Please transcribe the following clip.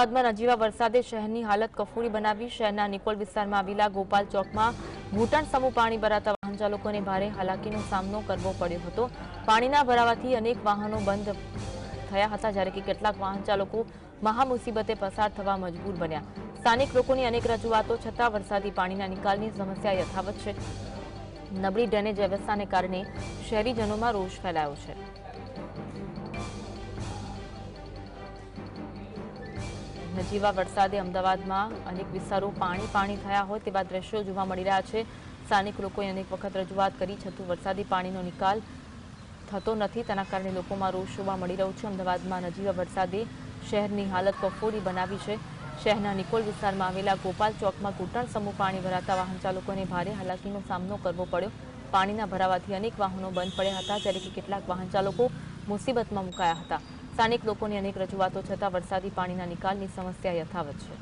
અમદાવાદમાં નજીવા વરસાદે શહેરની હાલત કફોડી બનાવી। શહેરના નિકોલ વિસ્તારમાં આવેલા ગોપાલ ચોકમાં ઘૂંટણ સમૂહ પાણી ભરાતા વાહન ચાલકોને ભારે હાલાકીનો સામનો કરવો પડ્યો હતો। પાણીના ભરાવાથી અનેક વાહનો બંધ થયા હતા, જ્યારે કે કેટલાક વાહન ચાલકો મહામુસીબતે પસાર થવા મજબૂર બન્યા। સ્થાનિક લોકોની અનેક રજૂઆતો છતાં વરસાદી પાણીના નિકાલની સમસ્યા યથાવત છે। નબળી ડ્રેનેજ વ્યવસ્થાને કારણે શહેરીજનોમાં રોષ ફેલાયો છે। નજીવા વરસાદે અમદાવાદમાં અનેક વિસ્તારો પાણી થયા હોય તેવા દ્રશ્યો જોવા મળી રહ્યા છે। સ્થાનિક લોકોએ અનેક વખત રજૂઆત કરી છતાં વરસાદી પાણીનો નિકાલ થતો નથી, તેના કારણે લોકોમાં રોષ જોવા મળી રહ્યો છે। અમદાવાદમાં નજીવા વરસાદે શહેરની હાલત કફોડી બનાવી છે। શહેરના નિકોલ વિસ્તારમાં આવેલા ગોપાલ ચોકમાં ઘૂંટણ સમૂહ પાણી ભરાતા વાહન ચાલકોને ભારે હાલાકીનો સામનો કરવો પડ્યો। પાણીના ભરાવાથી અનેક વાહનો બંધ પડ્યા હતા, જ્યારે કે કેટલાક વાહન ચાલકો મુસીબતમાં મુકાયા હતા। સ્થાનિક લોકોની અનેક રજૂઆતો છતાં વરસાદી પાણીના નિકાલની સમસ્યા યથાવત છે।